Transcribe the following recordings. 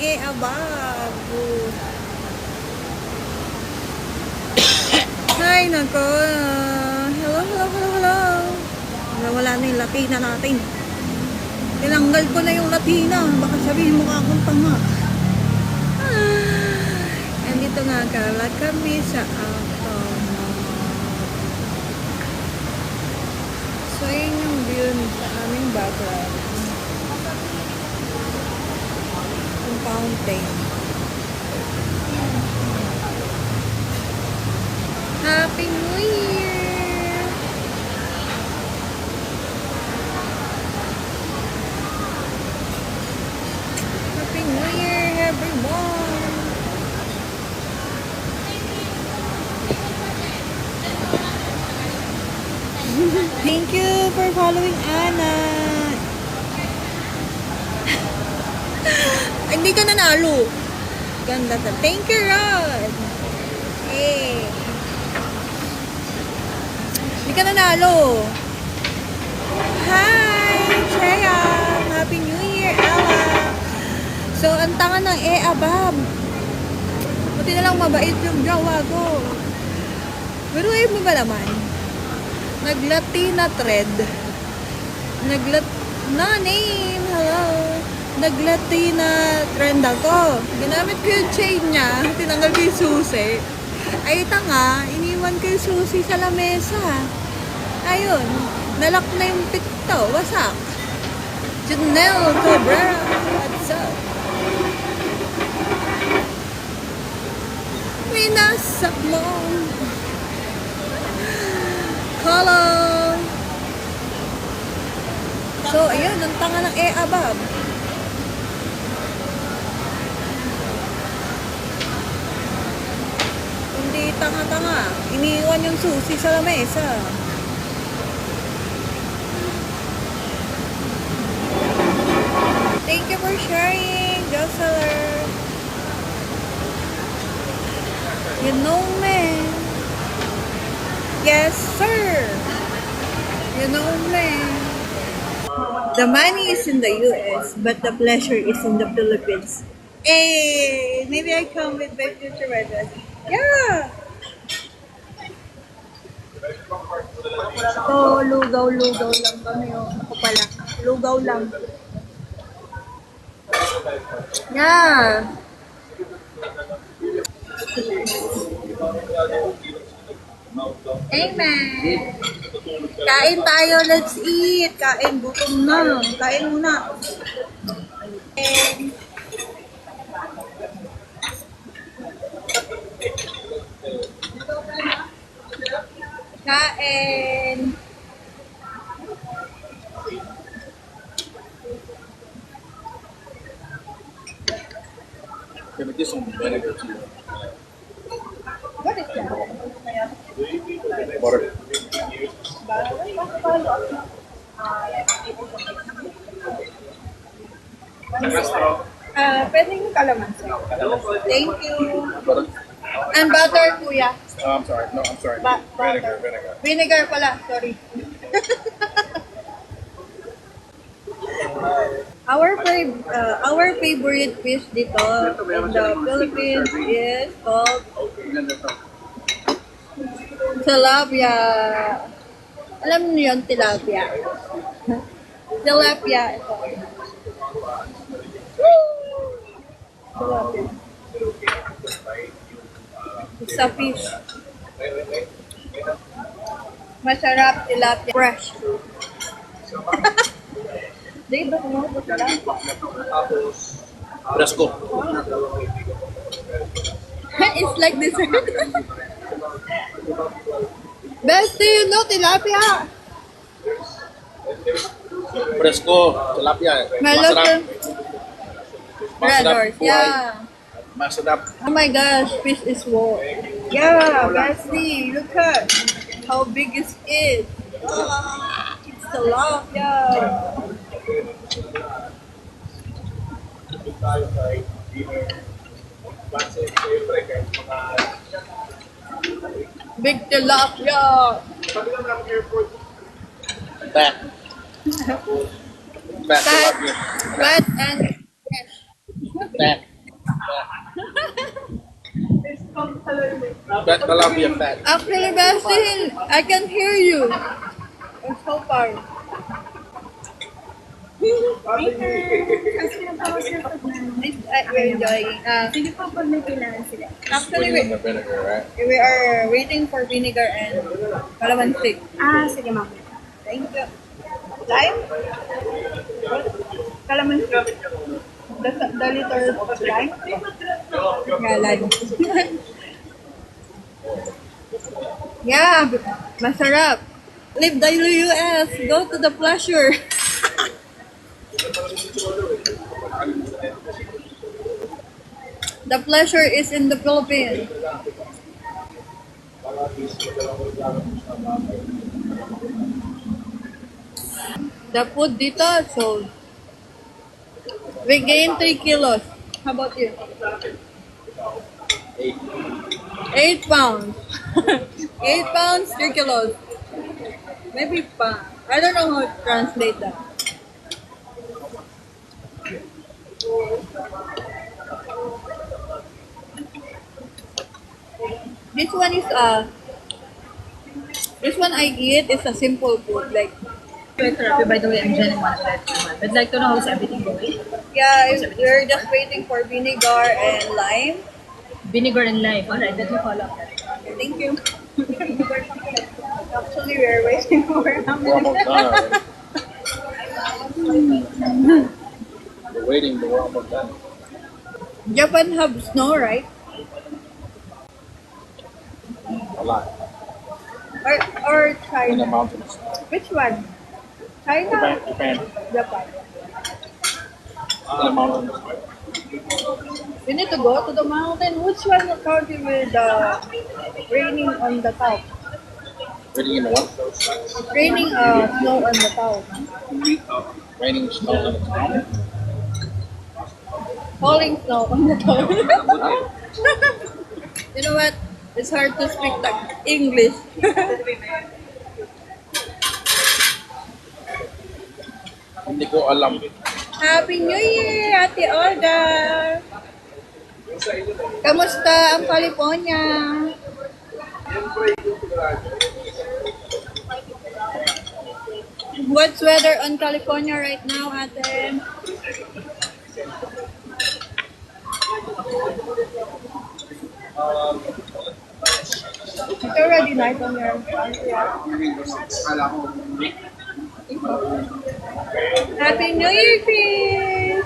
e-abab. Ay, nako. Hello, hello, hello, hello. Wala na yung Latina natin. Tinanggal ko na yung Latina. Baka sabihin mo akong tanga. Andito nga kala kami sa so, yun yung view sa aming background. Yung fountain. Happy New Year! Happy New Year, everyone! Thank you for following Anna. Hindi ka nanalo. Ganda ta. Thank you, Rod. Hey. Hindi ka nanalo. Hi, Treya. Happy New Year, Ella. So, ang tanga ng e-abab. Buti na lang mabait yung jowa ko. Pero mo ba naman? Nag-Latina thread. Na name, hello. Nag-Latina trend ako. Ginamit ko yung chain niya. Tinanggal ko yung susi. Ay, tanga. Iniwan ko yung susi sa lamesa. Ayun. Nalak na yung pito. Wasak. Janelle Cabrera. What's up? Winasak mo. Hello! So, ayun, ang tanga ng e-abab. Hindi tanga-tanga. Iniwan yung susi sa lamesa. Thank you for sharing, Jocelyn. You know me. Yes, sir. You know me. The money is in the US, but the pleasure is in the Philippines. Hey, maybe I come with my future wedding. Yeah. So, lugaw-lugaw lang kami. Oh. Ako pala. Lugaw lang. Yeah. Amen. Kain tayo, let's eat. Kain, gutom na. Kain muna. Kain. Can we get some vinegar too? What is that? Butter. Pwedeng kalamansi. Thank you. Butter. And butter, kuya. I'm sorry. No, I'm sorry. Butter. Vinegar. Vinegar pala, sorry. Our favorite fish dito in the Philippines is called tilapia. Alam niyo yun, tilapia. Tilapia ito. Tilapia. It's a fish. Masarap tilapia. Fresh. Di ba mo ito lang? Fresco. It's like dessert. Best do you know tilapia? Fresco. Tilapia. Malapit. Red Masarap. horse, yeah. Masarap. Oh my gosh, fish is warm. Yeah, Bestie, look at how big is it. Ah, it's tilapia. Big tilapia. Fat. Fat tilapia. Wet and fresh. Fat. Bet tilapia fat. Actually, Bestie, I can hear you. It's so far. We're enjoying. Sige po pag may kailangan sila. Actually, Put it in the vinegar, right? we are waiting for vinegar and calamansi. Sige ma'am. Thank you. Lime? Calamansi. The little lime? Yeah, lime. Yeah, masarap. Leave the US. Go to the pleasure. The pleasure is in the Philippines. The food dito, so we gained 3 kilos. How about you? 8 pounds. 8 pounds, 3 kilos. Maybe pa. I don't know how to translate that. This one I eat is a simple food, like Therapy, by the way, I'm Jenny Montelet. I'd like to know how's everything going. yeah, we're just waiting for vinegar and lime. Vinegar and lime. Alright, let me follow up that. Thank you. Actually, we're waiting for We're almost done already. We're waiting, but we're almost done. Japan have snow, right? A lot. Or In the China? mountains. Which one? China? Japan. Japan. In the mountains. We need to go to the mountain. Which one country with raining on the top? Waiting in the what? Raining snow on the top. Raining snow in the mountain. Falling snow on the top. Huh? You know what? It's hard to speak like English. Hindi ko alam. Happy New Year, Ate Olga! Kamusta ang California? What's weather on California right now, Ate? It's already night on your country. Happy New Year, Chris!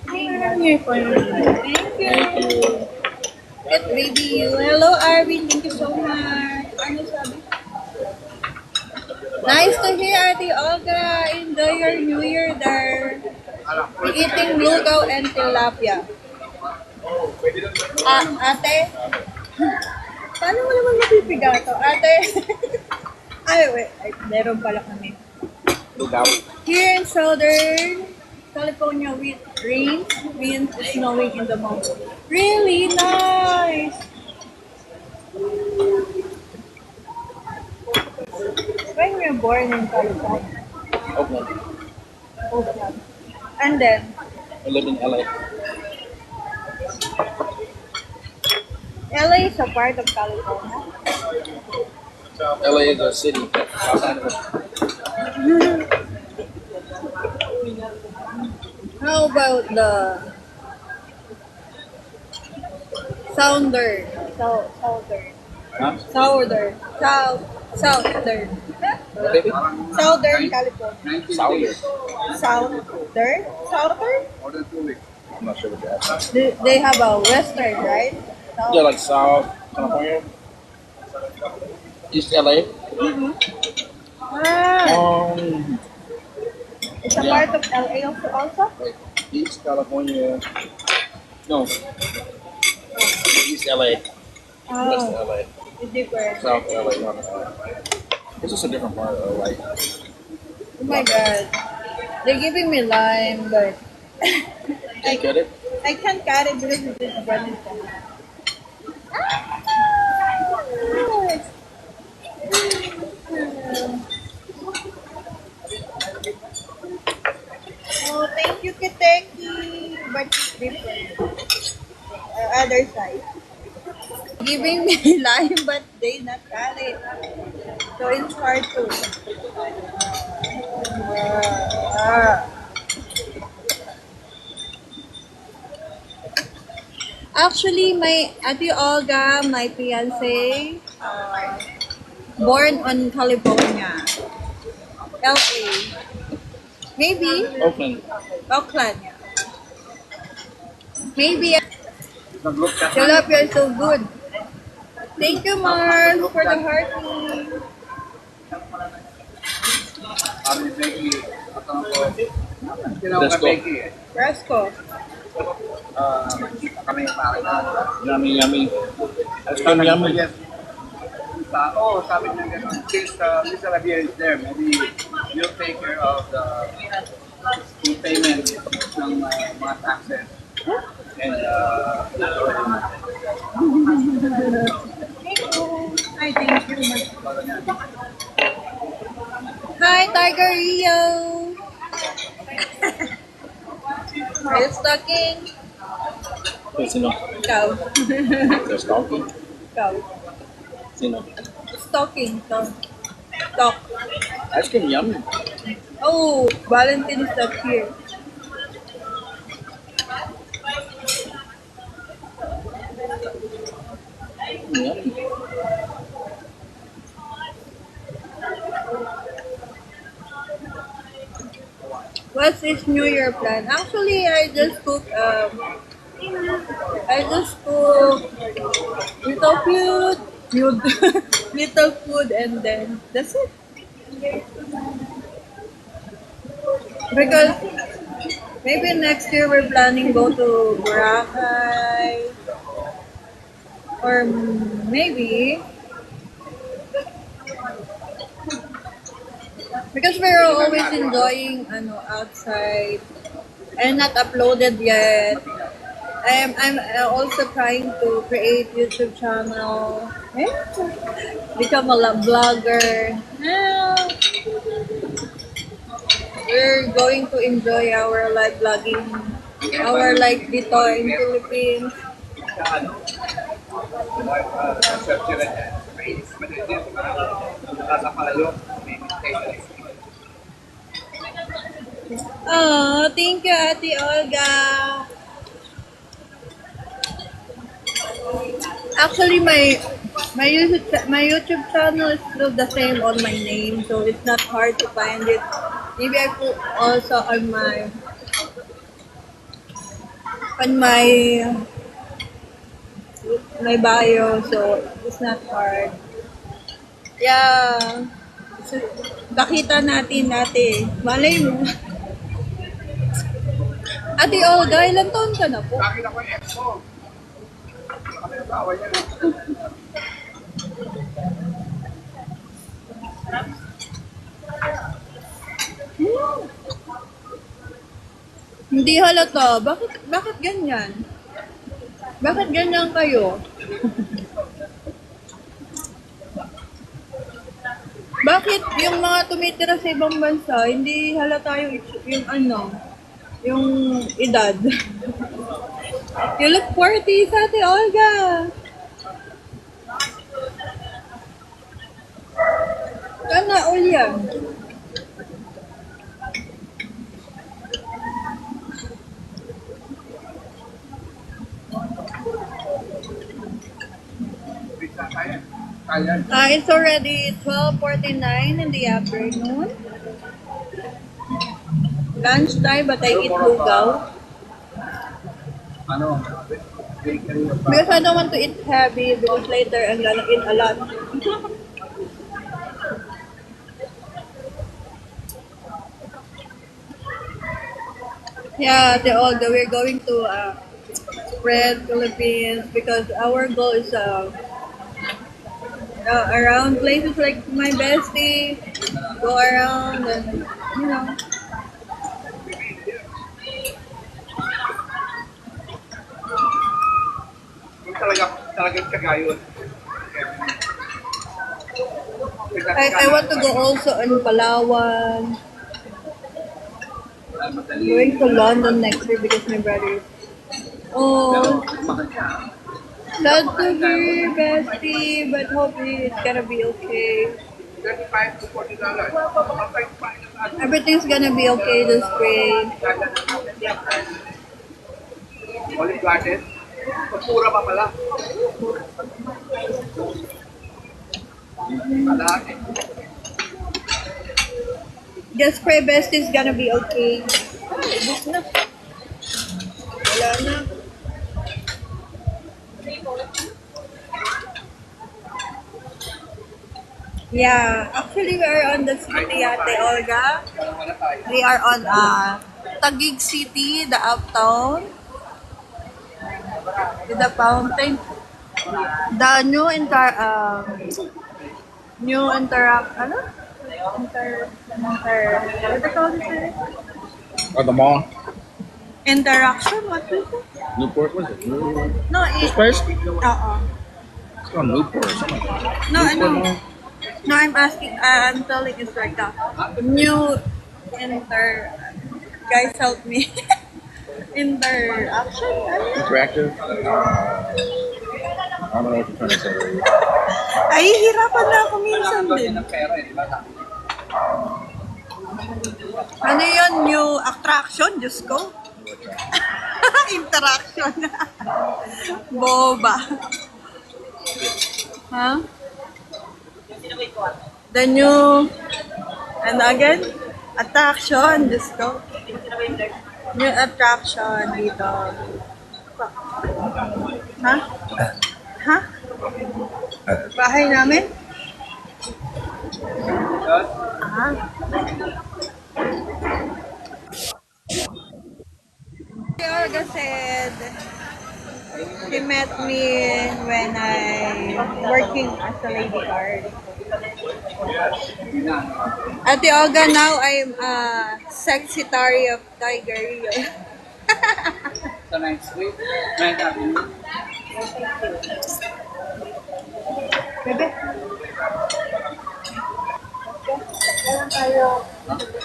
Happy New Year for you. Thank you. Get baby you. Hello, Arvin. Thank you so much. Ano sabi? Nice to hear, Ate Olga. Enjoy your New Year there. We're eating lugaw and tilapia. Ate? Paano mo naman mapipiga to? Ate? Ay, wait. Ay, meron pala kami. Lugaw. Here in Southern California, with rain, winds, snowing in the mountains. Really nice! When we were born in California, Oakland. Oakland. And then, I live in LA. LA is a part of California. LA is a city. Los Angeles. How about the Southern? Southern. Huh? Southern. Southern. What, baby? Southern California. Sour. Southern? Southern? I'm not sure what you're asking. They have a Western, right? Yeah, like South California. East LA. Ah, it's a yeah. part of LA also? Like East California. No. East LA. West Oh, LA. it's different. South LA. No, no, no. It's just a different part of LA. Oh my god. They're giving me lime, but Can you get it? I can't cut it because it is burning. Oh, thank you, Kiteki. But it's different. Other side. Giving me lime, but they not got it. So it's hard to. Ah. Actually, my Ate Olga, my fiance, born on California, LA. Maybe Oakland. Auckland. Yeah. Maybe tilapia is so good. Thank you, Mars, for the hearty. Let's go. Fresco. Yummy, yummy. Ice cream yummy. Oh, sabi niya gano'n. Since Miss Arabia is there, maybe you'll take care of the payment ng mga taxes. And Hi, thank you. Hi, Tiger Rio. Are you stalking? Sino? Ikaw. There's coffee. Ikaw. Sino? Stalking. Stalk. Ice cream yummy. Oh, Valentine is not here. Yummy. What's his New Year plan? Actually, I just cook little food, little food, and then that's it. Because maybe next year we're planning go to Boracay, or maybe because we're always enjoying outside and not uploaded yet. I'm also trying to create YouTube channel, become a vlogger. We're going to enjoy our live vlogging, our life dito in Philippines. Oh, thank you, Ate Olga. Actually, my YouTube channel is still the same on my name, so it's not hard to find it. Maybe I put also on my bio, so it's not hard. Yeah. So, nakita natin dati. Malay mo. Ate Olga, ilang taon ka na po? bakit ako yung ex mo? Kami ang tawa niya. Hindi halata. Bakit ganyan? Bakit ganyan kayo? Bakit yung mga tumitira sa ibang bansa, hindi halata yung edad? You look 40, sa Ate Olga. Sana all yan. It's already 12:49 in the afternoon. Lunch time, but I eat lugaw. Ano? Bakery of Because I don't want to eat heavy because later I'm gonna eat a lot. Yeah, the Olga, we're going to spread Philippines because our goal is around places like my bestie, go around and you know. Yung talagang kagayon. I want to go also in Palawan. I'm going to London next year because my brother is. Oh, Sad to hear, bestie, but hopefully it's gonna be okay. 35 to $40. Everything's gonna be okay this spring. Olive garden. Pagpura pa pala. Kalahati. Just pray bestie is gonna be okay. Ay, ubos na. Wala na. Yeah, actually we are on the city, Ate Olga. Wala tayo. We are on Taguig City, the uptown. With the fountain. The new ano? What do you call it? Or the mall. Interaction? What is it? Newport, was it? Newport? No, This place? Oo. It's called Newport or something. No, Newport ano? Mall? No, I'm asking, I'm telling it's like that. New guys help me. Interaction? Ano? Interactive? I don't know what you're trying to say. Ay, hirapan na ako minsan Kasi din. ng pera eh, di ba? Ano yun? New attraction? Diyos ko. Interaction. Boba. Huh? The new, ano again? Attraction. Diyos ko. New attraction dito. Ha? Ha? Bahay namin? Ah. Yorga said he met me when I working as a lady guard. Ate Olga, now I'm a secretary of Tiger Rio. Sa 9th Street, 9th Avenue. Bebe?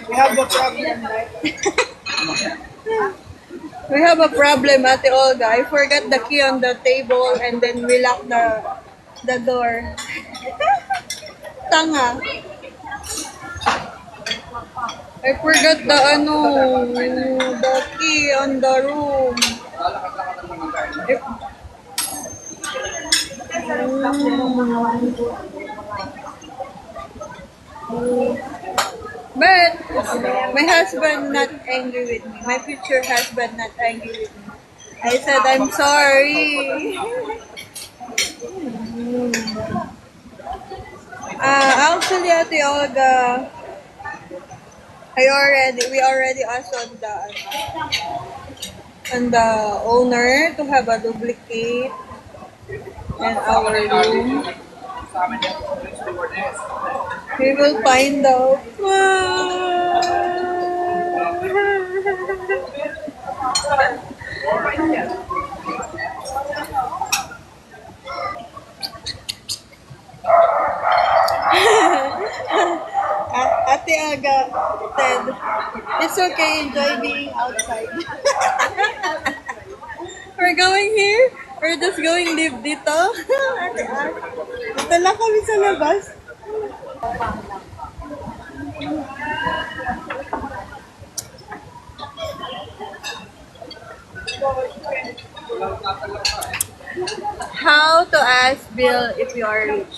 We have a problem, right? We have a problem, Ate Olga. I forgot the key on the table and then we locked the door. Tanga. I forgot the the key on the room. Lalakad-lakad ng mga garden. But my husband not angry with me. My future husband not angry with me. I said I'm sorry. Actually, Ate Olga, we already asked on the owner to have a duplicate in our room. Sa amin yan, stewardess. We will find out. Ate Aga said, it's okay, enjoy being outside. We're going here. We're just going live dito. Ate Aga. Dito lang kami sa labas. How to ask Bill if you are rich?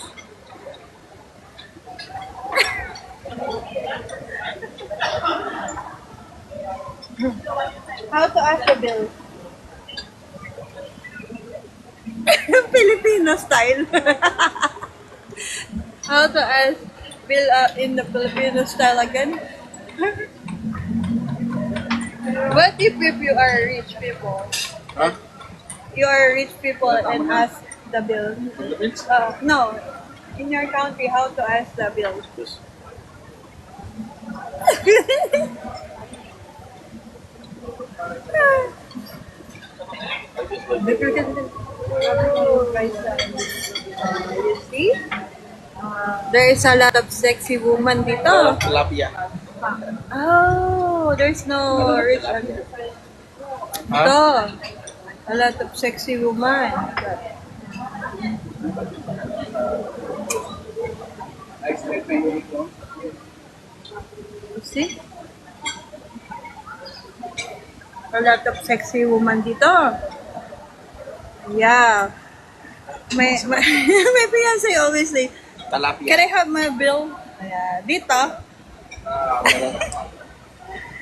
How to ask the bill? Filipino style. How to ask bill in the Filipino style again? What if you are rich people? Huh? You are rich people and ask the bill. Philippines? No, in your country, how to ask the bill? Just You see? There is a lot of sexy woman dito. tilapia. Oh, there's no rich. Huh? Ito. A lot of sexy woman. Nice net menu dito. See? A lot of sexy woman dito. Yeah. My fiancé always say, Talapia. can I have my bill? Ayan. Dito,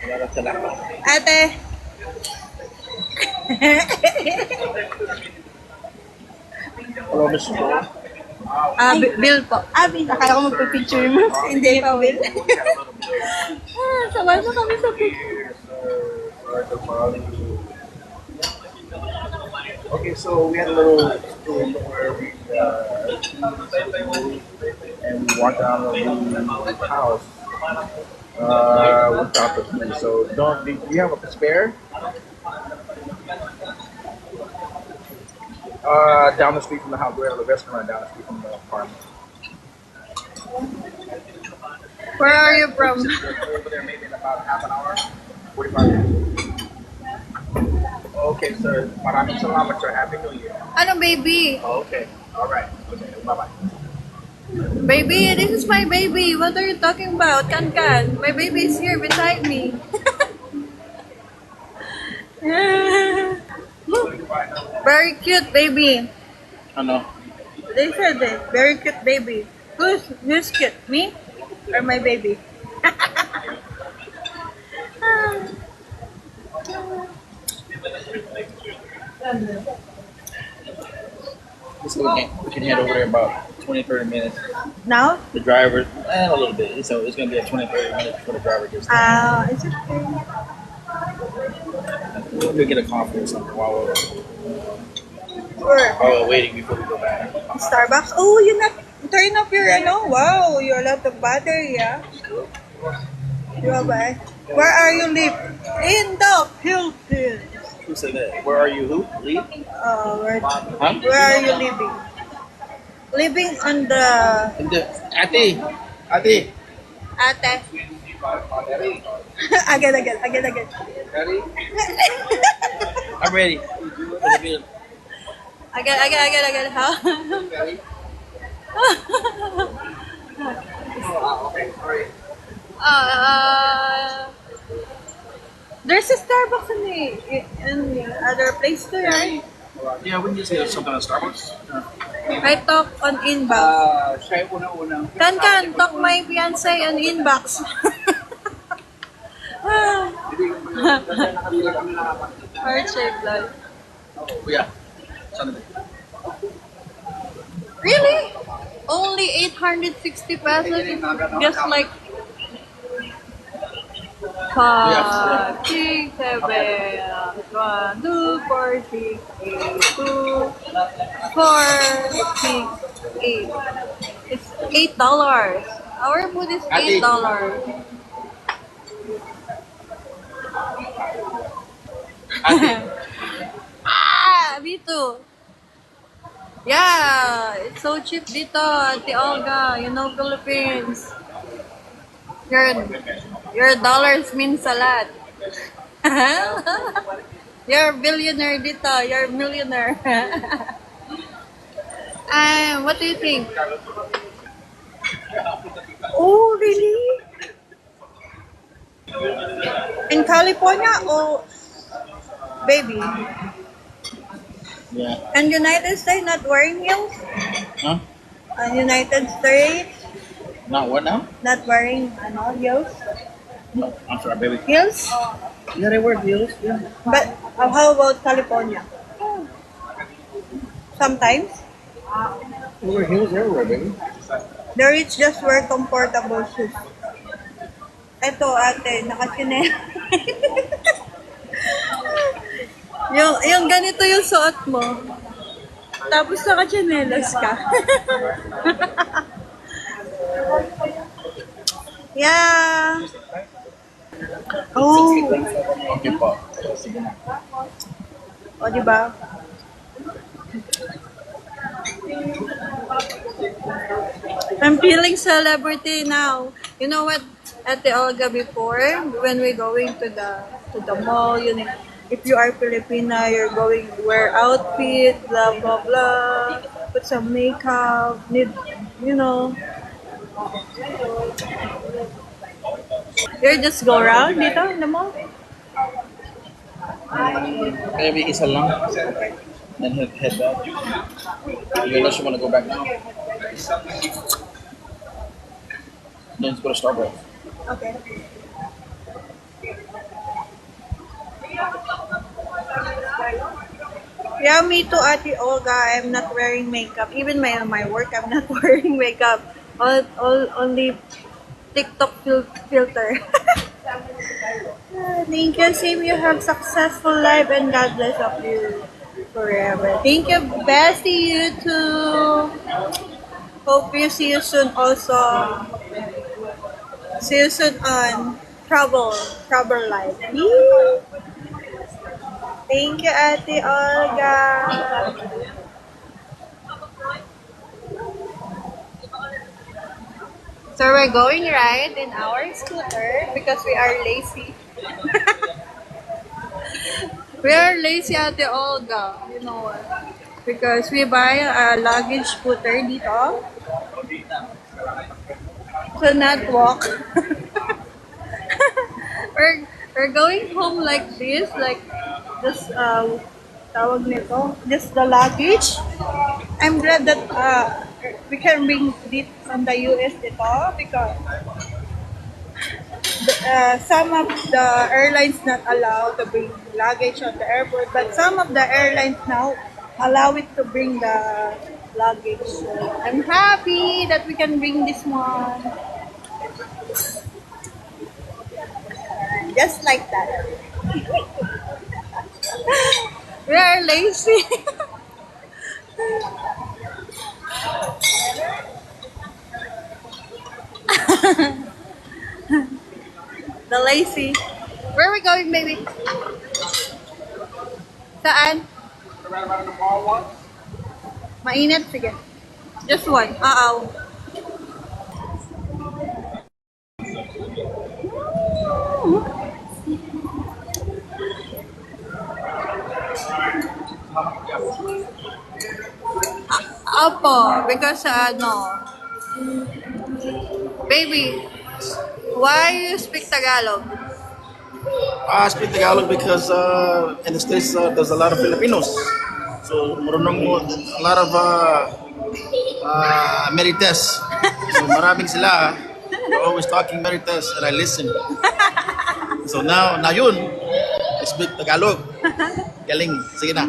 Wala talapia. ate. Hello, Miss Bo. Bill po. Akala ko magpipicture mo. Hindi pa, Will. Sama na kami sa picture. Sorry to bother you. Okay, so we had a little room where we and we walked out of the house without the key. So do you have a spare? Down the street from the house. We have a restaurant down the street from the apartment. Where are you from? Over there maybe in about half an hour, 45 minutes. Okay, sir. Maraming salamat, sir. Happy New Year. Ano, baby? Oh, okay. All right. Okay. Bye-bye. Baby, this is my baby. What are you talking about? Kan. My baby is here beside me. Very cute baby. Ano? They said it. Very cute baby. Who's cute? Me? Or my baby? We can head over there about 20-30 minutes. Now? The driver, a little bit. So it's going to be a 20-30 minutes before the driver gets there. Is it okay? We'll get a coffee or something while Or we're waiting before we go back. Starbucks? Oh, you not turn off your wow, you a lot of battery, yeah? Diba? Where are you live? In the Philippines. Who said that? Where are you? Who? Lee? Where Huh? are you living? Living on the Ate. Ate. ate. again. Ready? I'm ready. For the bill. Again. How? Ready? Okay, sorry. There's a Starbucks in the other place too, right? Yeah, we can just get something at Starbucks. I talk on inbox. Siya yung unang-unang. Kan, talk my fiancé on inbox. Heart shaped life. Oh, yeah. Sunday. Really? Only 860 pesos? Just like 5, 6, 7, 1, 2, 4, 6, 8, 2, 4, 6, 8. It's $8. Our food is $8. Dito. Yeah, it's so cheap dito, Ate Olga. You know, Philippines. Your dollars means a lot. You're a billionaire dito. You're a millionaire. What do you think? Oh, really? In California or baby? Yeah. And United States not wearing heels? Huh? United States Not what now? not wearing heels? No, I'm sorry, baby. Heels? Yeah, they wear heels. Yeah. But how about California? Sometimes. They wear heels everywhere, baby. The rich just wear comfortable shoes. Eto ate, nakachine. yung ganito yung suot mo. Tapos nakachinelas ka. Yeah. Oh. Okay po. Sige na. O, diba? I'm feeling celebrity now. You know what, Ate Olga, before, when we're going to the mall, if you are Filipina, you're going to wear outfit, blah, blah, blah. put some makeup, need, you know. You just go around dito in the mall? Maybe isa lang. Then head back. Unless you want to go back now. Then let's go to Starbucks. Okay. Yeah, me too, Ate Olga. I'm not wearing makeup. Even my work, I'm not wearing makeup. All only TikTok filter. Thank you, Sim. You have successful life and God bless of you forever. Thank you, Bestie. You too. Hope you see you soon also. See you soon on Trouble Life. Yee! Thank you, Ate Olga. So we're going ride in our scooter because we are lazy. We are lazy, Ate Olga. You know what? Because we buy a luggage scooter dito to not walk. we're going home like this, like just tawag nito, just the luggage. I'm glad that we can bring this from the US dito because some of the airlines not allow to bring luggage on the airport, but some of the airlines now allow it to bring the luggage. So I'm happy that we can bring this one. Just like that. We are lazy. The lazy. Where are we going, baby? Saan? Mainit? Sige. Just one. Opo, because baby, why you speak Tagalog? I speak Tagalog because in the States there's a lot of Filipinos. So marunong mo a lot of Merites. So maraming sila. They're always talking Merites and I listen. So now yun, I speak Tagalog. Galing. Sige na.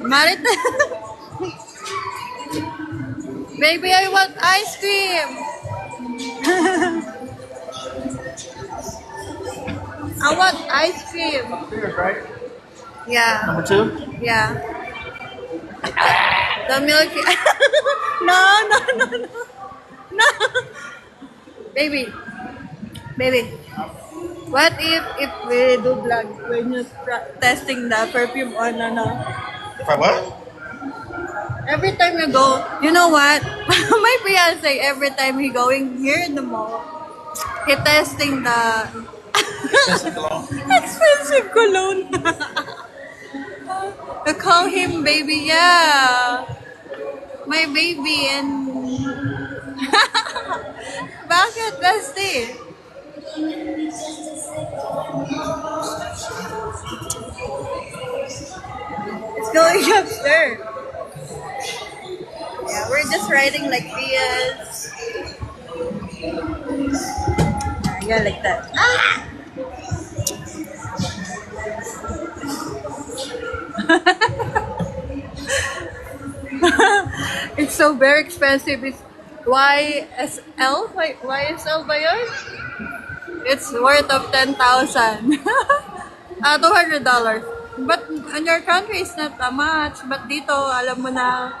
Marit. Baby, I want ice cream. I want ice cream. Right? Yeah. Number 2? Yeah. The milky. No. No. Baby. What if we do vlog when you testing the perfume on If I what? Every time you go, you know what? My fiance, every time he going here in the mall, he testing the expensive cologne. I call him baby, yeah. My baby and... Bakit, bestie? It's going upstairs. Yeah, we're just riding like this. Yeah, like that. Ah! It's so very expensive. It's YSL? Wait, YSL ba yun? It's worth of 10,000. $200. But in your country, it's not that much. But dito, alam mo na.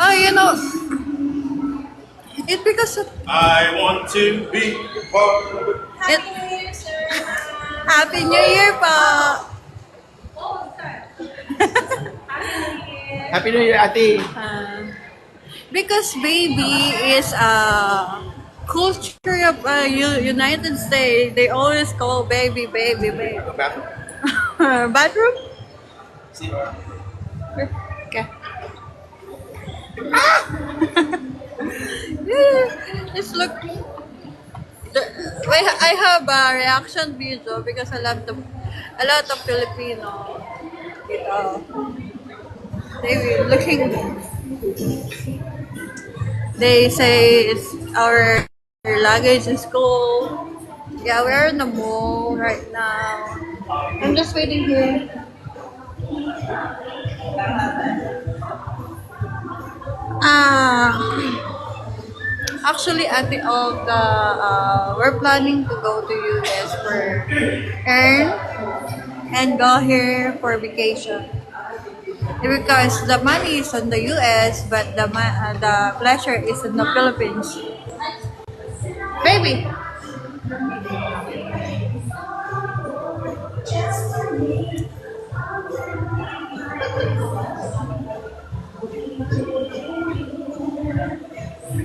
Oh, you know, it's because of I want to be part of it. it. Happy New Year pa! Happy New Year, ate. Because baby is a culture of United States. They always call baby. Bathroom? Bathroom? See? Okay. Just look. I have a reaction video because a lot of Filipino dito. They looking. They say it's our luggage is cool. Yeah, we're in the mall right now. I'm just waiting here. Actually, at the of the we're planning to go to US for earn and go here for vacation. Because the money is in the US, but the pleasure is in the Philippines. Baby.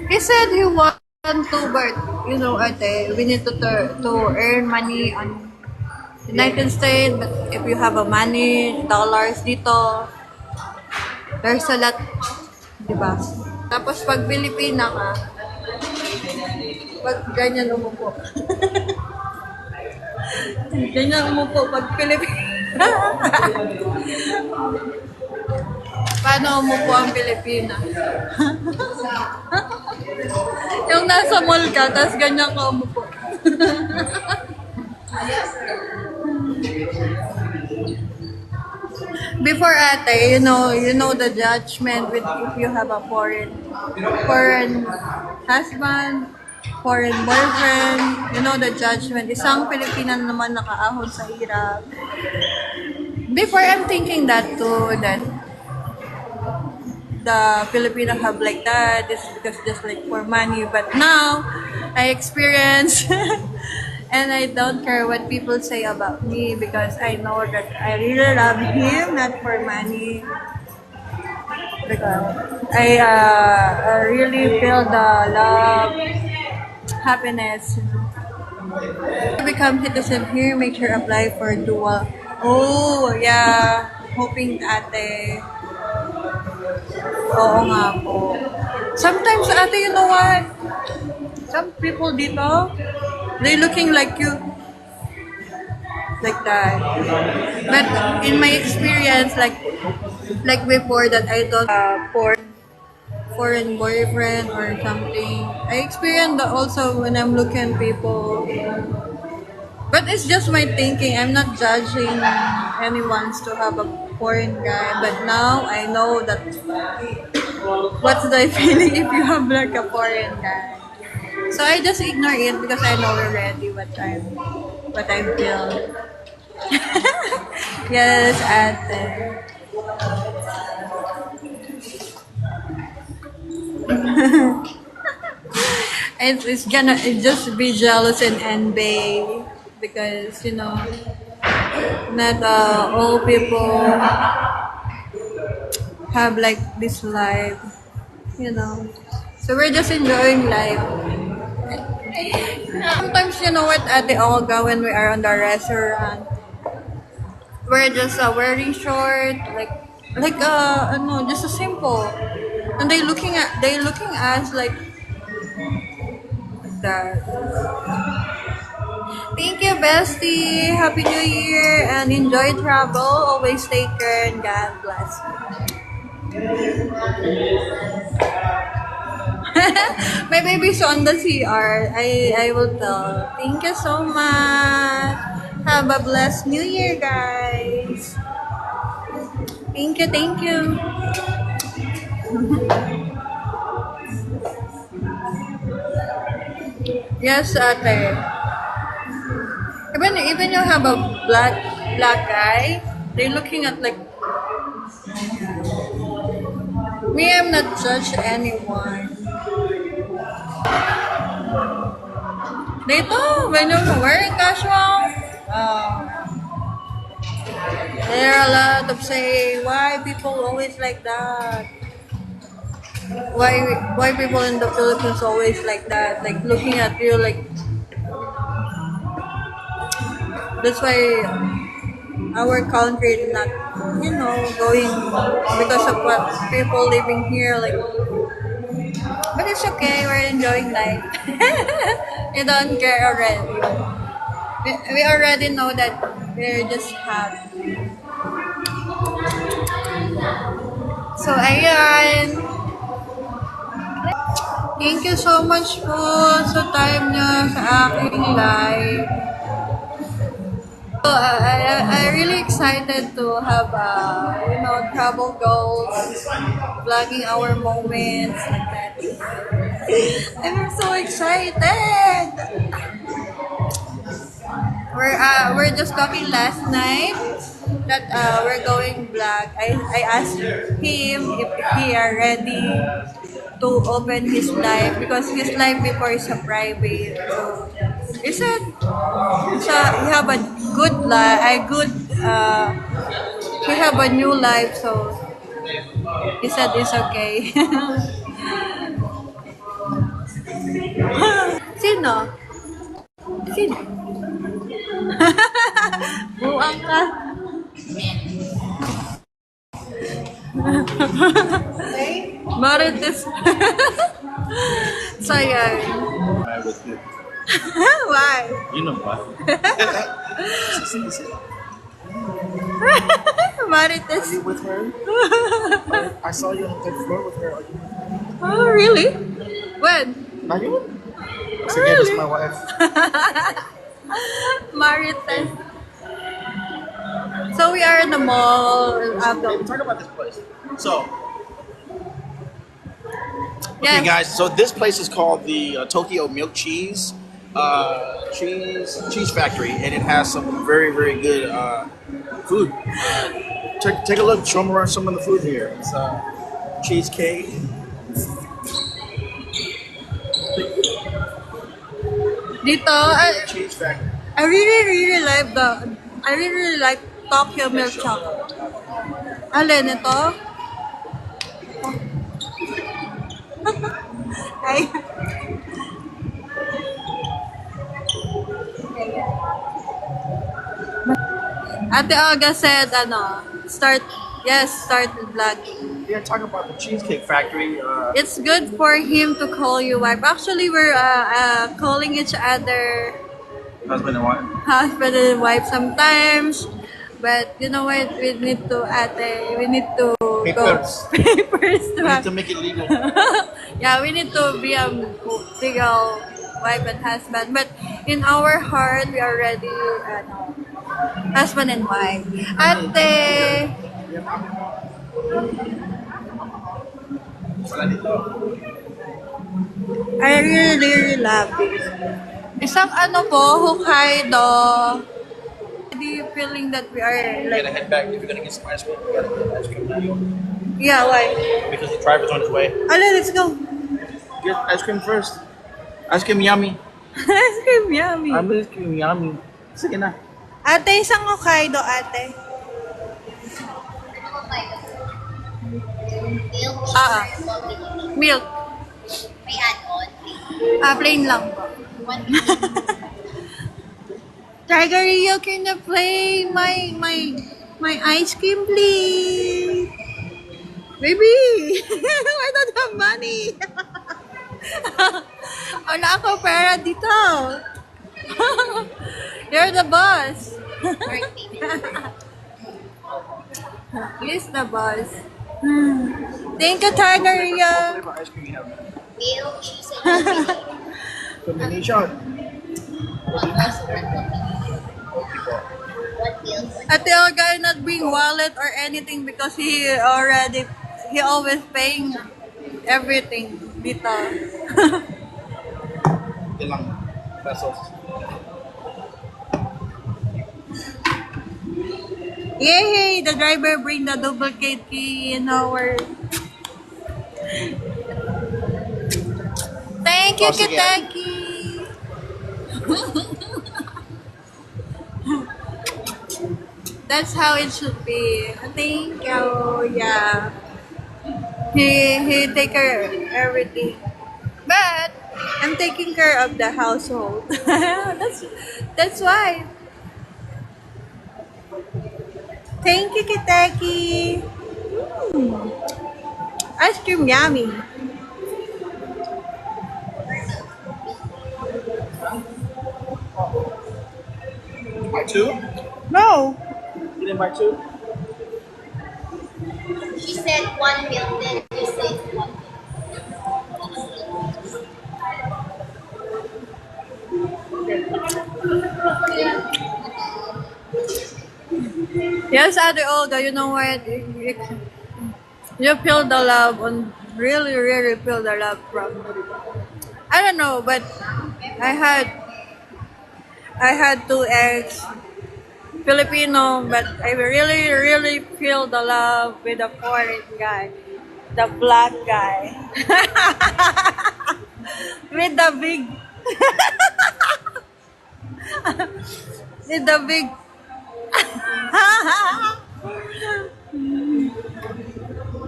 He said he want to, but you know, ate, we need to earn money on United States. But if you have a money, dollars dito, there's a lot, di ba? Tapos pag Pilipina ka, pag ganyan umupo. Ganyan umupo pag Pilipina. Paano umupo ang Pilipina? Yung nasa mall ka, tapos ganyan ka umupo. Before ate, you know the judgment with if you have a foreign husband, foreign boyfriend, you know the judgment. Isang Pilipina naman nakaahon sa hirap. Before I'm thinking that too, that the Filipino have like that, it's because just like for money. But now, I experience and I don't care what people say about me because I know that I really love him, not for money. Because I really feel the love, happiness. Become citizen here, make sure apply for dual. Oh, yeah. Hoping ate. Oo nga po. Sometimes, ate, you know what? Some people dito, they looking like you. Like that. But in my experience, like before that I thought foreign boyfriend or something. I experienced that also when I'm looking people. But it's just my thinking. I'm not judging anyone's to have a foreign guy. But now I know that what's the feeling if you have like a foreign guy. So I just ignore it because I know already what I feel. Yes, ate. It's just be jealous and envy because not all people have like this life, so we're just enjoying life. Sometimes what at the Olga when we are on the restaurant, we're just wearing short just a simple, and they looking us like that. Thank you, bestie. Happy New Year and enjoy travel. Always take care and God bless you. My baby's on the CR. I will tell. Thank you so much. Have a blessed New Year, guys. Thank you, thank you. Yes, ate. Even you have a black guy, they looking at like me. I'm not judge anyone. Dito, when you're wearing casual, there are a lot of say why people always like that. Why people in the Philippines always like that, like looking at you like. That's why our country not, going because of what people living here, like, but it's okay, we're enjoying life. We don't care already. We already know that we're just happy. So, ayan. Thank you so much po sa time niya sa aking live. So, I really excited to have, travel goals, vlogging our moments, like that. I'm so excited! We're just talking last night that we're going vlog. I asked him if he are ready to open his live because his live before is a private. So he said he have a good life, he have a new life, so he said it's okay. Sino? Sino? Buang ka. Marites. Sayang. I with you. Why? You know why. Marites. You with her? I saw you on the third floor with her. Are you with her? Oh, really? When? Not you? Sige, Really? this is my wife. Marites. So we are in the mall. Baby, talk about this place. So, Yes. okay, guys. So this place is called the Tokyo Milk Cheese Cheese Factory, and it has some very very good food. Take a look. Show them around some of the food here. It's cheesecake. Dito, Cheese Factory. I really like Tokyo milk chocolate. Alin ito? Ay. Ate Olga said, start vlogging. Yeah, talk about the Cheesecake Factory. It's good for him to call you wife. Actually, we're calling each other Husband and wife. husband and wife sometimes. But you know what? We need to Papers. go papers to We need have. to make it legal. Yeah, we need to be a legal wife and husband. But in our heart, we are already husband and wife. Ate, Wala dito. I really love this. Isang Hokkaido. Do you feeling that we are You like, gotta head back. If you're gonna get some ice cream, you gotta get ice cream now. yeah, why? Because the driver's on his way. Let's go. Get ice cream first. Ice cream yummy. Ice cream, yummy. Ice cream yummy. Sige na. Ate, isang Hokkaido, ate. Milk. May add-on. Plain lang po. Tiger Rio, can you play my ice cream, please? Baby, I don't have money. Wala ako pera dito. You're the boss. He's the boss. Thank you, Tiger Rio. What flavor ice cream you have? Milk, cheese, and milk. Combination. Also, what milk? Ate Olga not bring wallet or anything because he always paying everything dito. Ilang pesos. Yay! The driver bring the duplicate key in our... Thank you, Oh, sige. Kitaki! That's how it should be. Thank you. Yeah. He take care of everything. But I'm taking care of the household. That's why. Thank you, Kiteki. Ice cream yummy. Buy two? No. You didn't buy two? She said 1 milk, then you said 1 milk. Yes, Ate Olga, you know what? You feel the love on really, really feel the love from. I don't know, but I had I had two ex Filipino, but I really, really feel the love with the foreign guy, the black guy, with the big, with the big.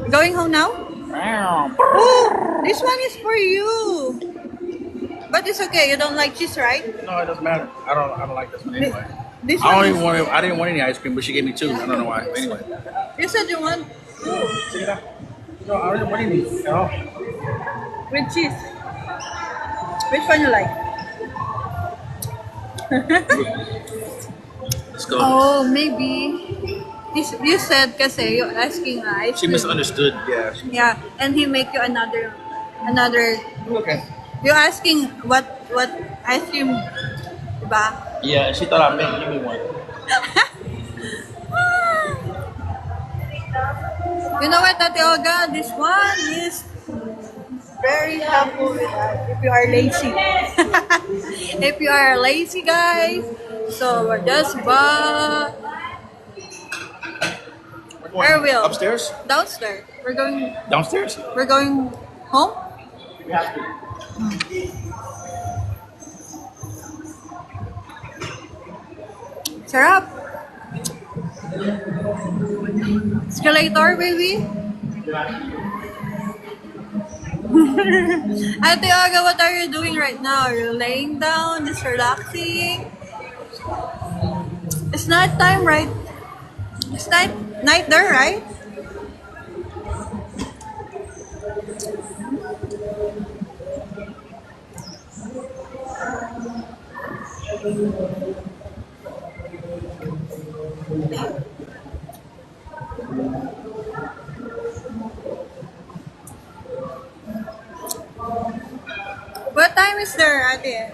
Going home now? Oh, this one is for you. But it's okay. You don't like cheese, right? No, it doesn't matter. I don't like this one anyway. This I one. don't even want it. I didn't want any ice cream, but she gave me two. I don't know why. Anyway. You said you want No, I didn't want any at all. with cheese. Which one you like? Let's go. Oh, maybe. You said kasi you're asking ice She cream. misunderstood. Yeah. Yeah, and he make you another. Okay. You're asking what ice cream, diba? Yeah, she thought I meant give me one. You know what, Ate Olga? This one is very helpful with us if you are lazy. If you are lazy, guys, so we're just We're Where going will? upstairs? downstairs. Downstairs? We're going home. We have to. Sarap. Escalator, baby. Ate Aga, what are you doing right now? You're laying down, just relaxing. It's night time, right? It's night there, right? What time is there, Ate?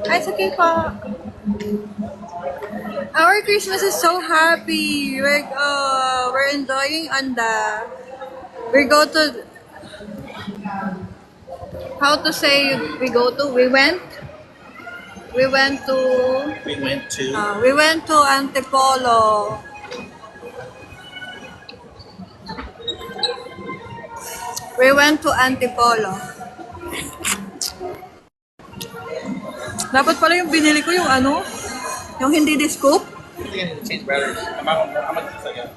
Ay, it's okay pa. Our Christmas is so happy. We're enjoying on the. We go to. How to say we go to? We went. We went to. We went to Antipolo. We went to Antipolo. Dapat pala yung binili ko yung ano, yung hindi di-scoop. I think I need to change batteries. I'm gonna do this again.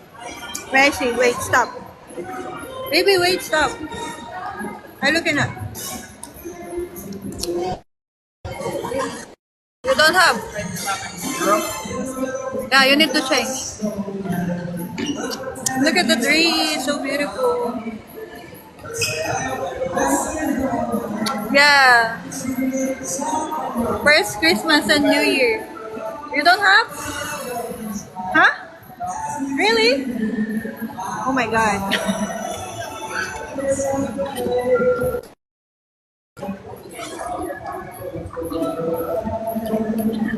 Messi, wait, stop. Baby, wait, stop. I'm looking at. You don't have? Yeah, you need to change. Look at the tree, so beautiful. Yeah. First Christmas and New Year. You don't have? Huh? Really? Oh my God.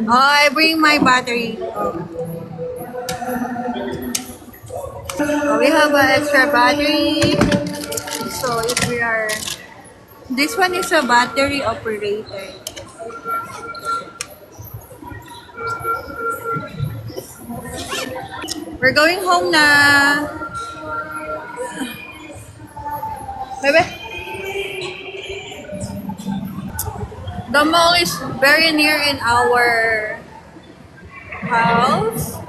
Oh, I bring my battery. Oh, we have an extra battery. So if we are, this one is a battery operated. We're going home na. Bebe. The mall is very near in our house.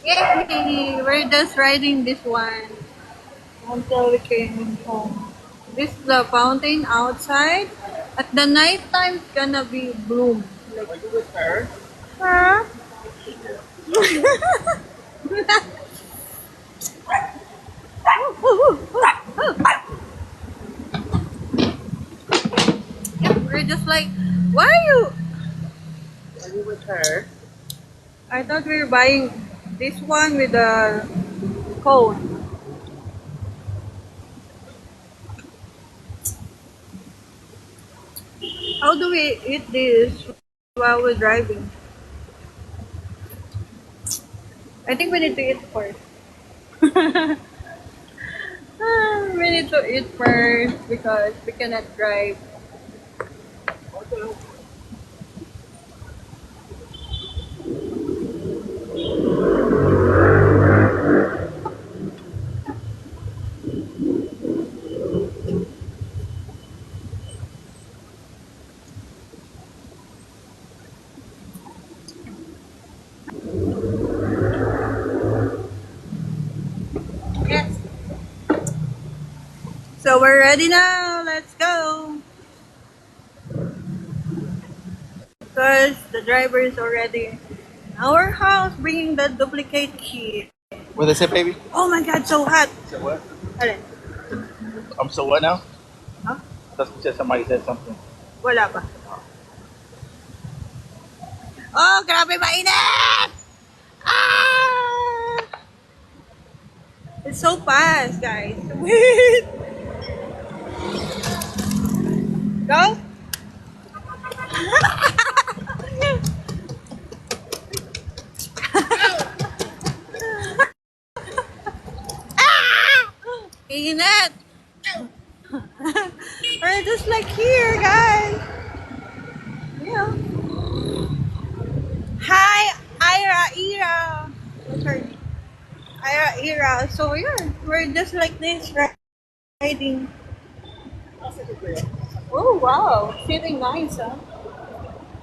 Yay! We're just riding this one. until we came home. This is the fountain outside. At the night time, it's gonna be bloom. Like, huh? Yeah, we're just like, why are you? Are you with her? I thought we were buying this one with the cone. How do we eat this while we're driving? I think we need to eat first. We need to eat first because we cannot drive. Yes. So we're ready now. Let's go. Because the driver is already in our house bringing the duplicate key. What they say, baby? Oh my God, so hot. So what? Alin? I'm so what now? Huh? That's just somebody said something. Wala pa. Oh, grabe mainit! Ah! It's so fast, guys. Wait. Go. Init! We're just like here, guys. Yeah. Hi, Ira. Sorry. Ira. So yeah, we're just like this, riding. Oh wow, feeling nice, huh?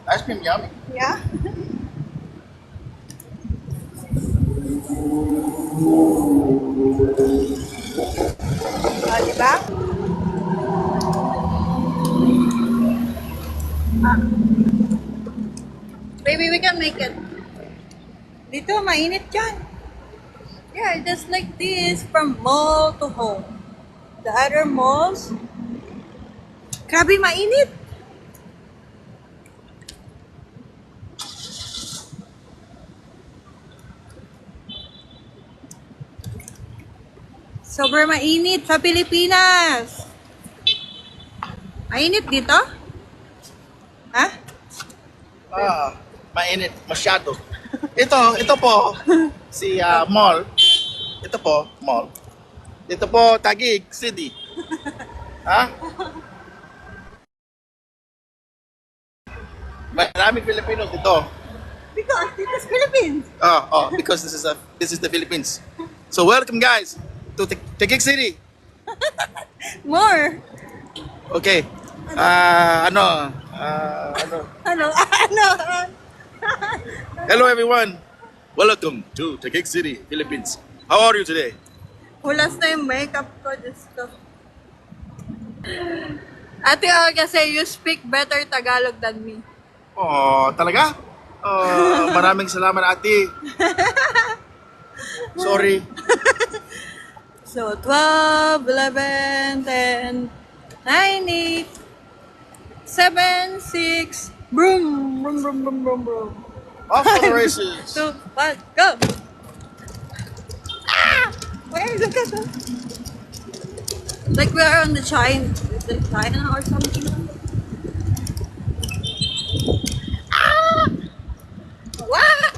Ice cream yummy. Yeah. Diba? Ah. Baby, we can make it. Dito, mainit yan. Yeah, just like this, from mall to home. The other malls, grabe mainit. Sobrang mainit sa Pilipinas. Mainit dito? Ha? Mainit. Masyado. Ito po, si Mall. Ito po, Mall. Ito po, Taguig City. Ha? Maraming Filipinos dito. Because this is Philippines. Because this is the Philippines. So welcome guys to Taguig City. More. Okay. Ano? Ano? Hello everyone. Welcome to Taguig City, Philippines. How are you today? Hulas na yung makeup ko. Just to. Ate Olga say you speak better Tagalog than me. Oh, talaga? Maraming salamat ate. Sorry. So, 12, 11, 10, 9, 8, 7, 6, broom, broom, broom, broom, broom, broom. Off to the races. 2, 1, go! Ah! Where look at that? Like we are on the China or something. Ah! What?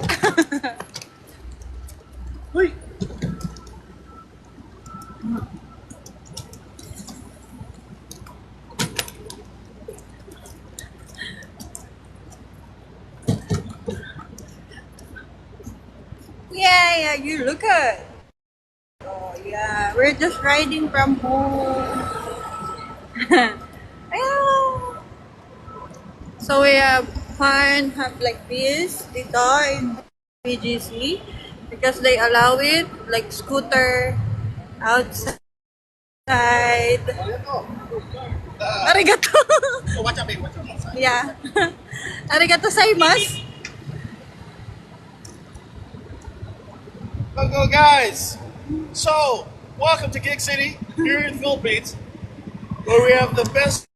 Uy. Yeah, you look good. Oh yeah, we're just riding from home. Ayaw. So we have fun, have like this dito in BGC because they allow it like scooter outside. Right. Arigato. Oh, watch out, babe. Watch out. Yeah. Arigato gozaimasu. Go, guys! So, welcome to Gig City here in the Philippines, where we have the best